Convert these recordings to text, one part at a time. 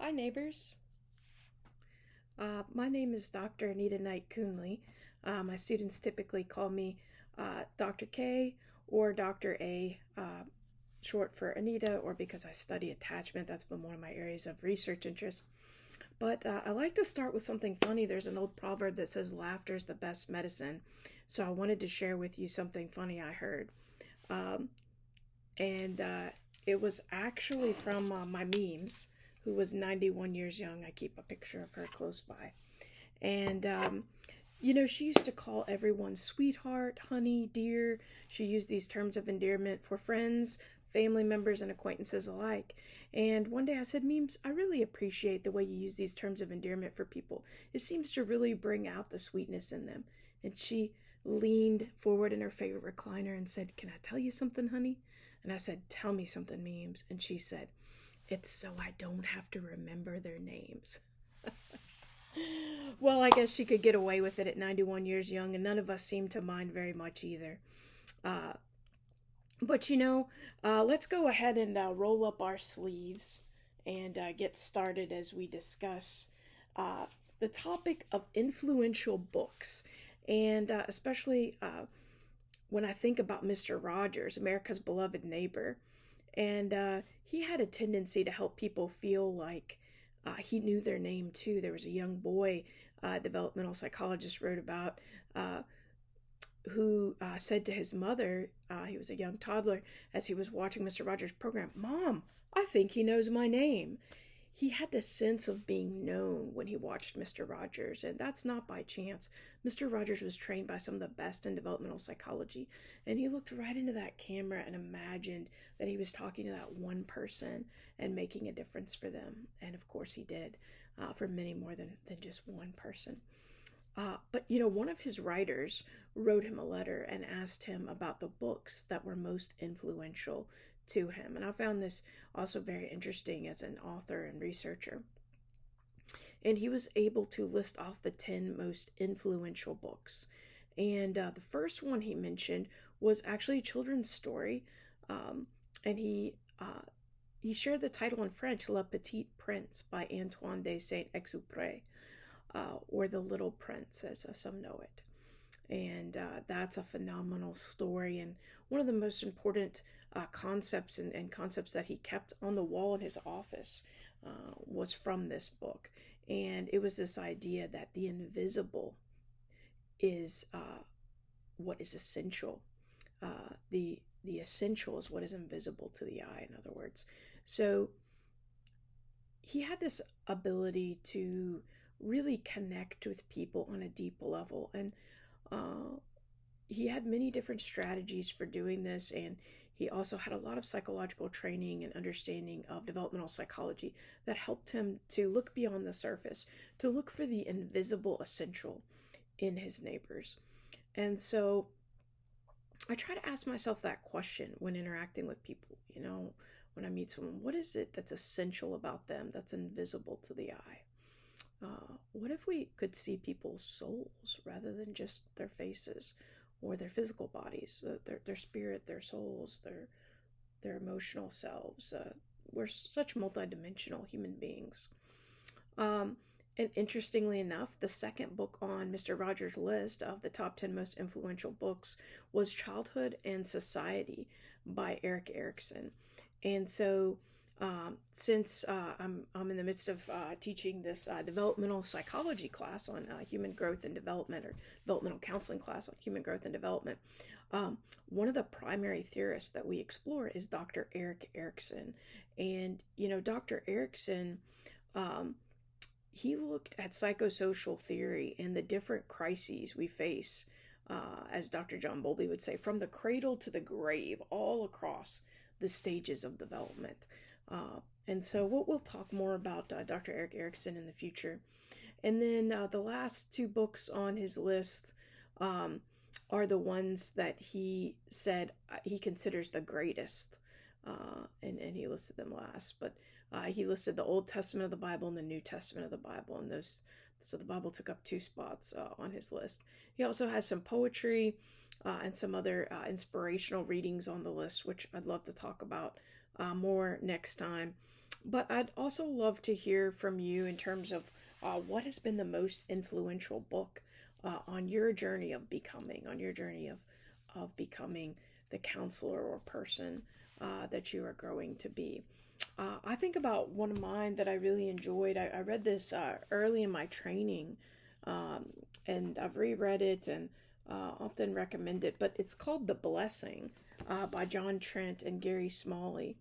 Hi, neighbors. My name is Dr. Anita Knight Coonley. My students typically call me Dr. K or Dr. A, short for Anita, or because I study attachment. That's been one of my areas of research interest. But I like to start with something funny. There's an old proverb that says laughter is the best medicine. So I wanted to share with you something funny I heard. Um, and it was actually from my memes, who was 91 years young. I keep a picture of her close by. And she used to call everyone sweetheart, honey, dear. She used these terms of endearment for friends, family members, and acquaintances alike. And one day I said, Memes, I really appreciate the way you use these terms of endearment for people. It seems to really bring out the sweetness in them. And she leaned forward in her favorite recliner and said, Can I tell you something, honey? And I said, Tell me something, Memes. And she said, It's so I don't have to remember their names. Well, I guess she could get away with it at 91 years young, and none of us seem to mind very much either. Uh, but let's go ahead and roll up our sleeves and get started as we discuss uh, the topic of influential books. And especially when I think about Mr. Rogers, America's beloved neighbor, and he had a tendency to help people feel like he knew their name too. There was a young boy, developmental psychologist wrote about, uh, who said to his mother, he was a young toddler, as he was watching Mr. Rogers' program, Mom, I think he knows my name. He had this sense of being known when he watched Mr. Rogers, and that's not by chance. Mr. Rogers was trained by some of the best in developmental psychology, and he looked right into that camera and imagined that he was talking to that one person and making a difference for them. And of course, he did, for many more than just one person. But one of his writers wrote him a letter and asked him about the books that were most influential to him. And I found this also very interesting as an author and researcher. And he was able to list off the 10 most influential books. And the first one he mentioned was actually a children's story. And he shared the title in French, Le Petit Prince by Antoine de Saint-Exupéry, or The Little Prince, as some know it. And that's a phenomenal story, and one of the most important concepts and concepts that he kept on the wall in his office was from this book. And it was this idea that the invisible is what is essential. The essential is what is invisible to the eye, in other words. So he had this ability to really connect with people on a deep level. And uh, he had many different strategies for doing this, and he also had a lot of psychological training and understanding of developmental psychology that helped him to look beyond the surface, to look for the invisible essential in his neighbors. And so I try to ask myself that question when interacting with people, when I meet someone, what is it that's essential about them that's invisible to the eye? What if we could see people's souls rather than just their faces or their physical bodies, their spirit, their souls, their emotional selves? We're such multidimensional human beings. Um, and interestingly enough, the second book on Mr. Rogers' list of the top 10 most influential books was Childhood and Society by Erik Erikson. And so, since I'm in the midst of teaching this developmental psychology class on human growth and development, or developmental counseling class on human growth and development, one of the primary theorists that we explore is Dr. Erik Erikson. And, Dr. Erikson, um, he looked at psychosocial theory and the different crises we face, as Dr. John Bowlby would say, from the cradle to the grave, all across the stages of development. And so we'll talk more about Dr. Erik Erikson in the future. And then the last two books on his list um, are the ones that he said he considers the greatest, and he listed them last. But he listed the Old Testament of the Bible and the New Testament of the Bible, so the Bible took up two spots on his list. He also has some poetry, and some other inspirational readings on the list, which I'd love to talk about more next time. But I'd also love to hear from you in terms of what has been the most influential book on your journey of becoming, on your journey of becoming the counselor or person that you are growing to be. I think about one of mine that I really enjoyed. I read this early in my training, um, and I've reread it and often recommend it, but it's called The Blessing by John Trent and Gary Smalley.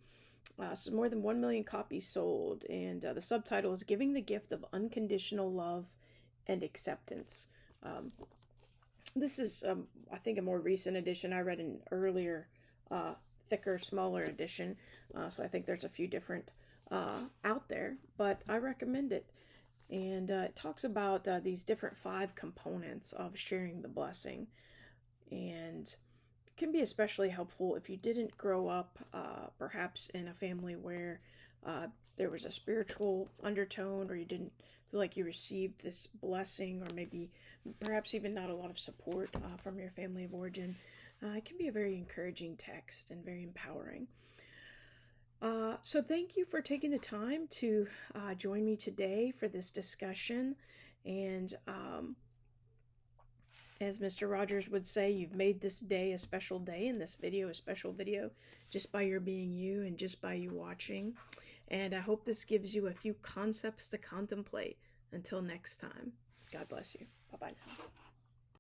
So more than 1 million copies sold, and the subtitle is Giving the Gift of Unconditional Love and Acceptance. Um, this is, I think, a more recent edition. I read an earlier, thicker, smaller edition, so I think there's a few different out there, but I recommend it. And it talks about these different 5 components of sharing the blessing, and can be especially helpful if you didn't grow up perhaps in a family where there was a spiritual undertone, or you didn't feel like you received this blessing, or maybe perhaps even not a lot of support from your family of origin. It can be a very encouraging text and very empowering. So thank you for taking the time to join me today for this discussion. And as Mr. Rogers would say, you've made this day a special day, and this video a special video, just by your being you and just by you watching. And I hope this gives you a few concepts to contemplate. Until next time, God bless you. Bye-bye now.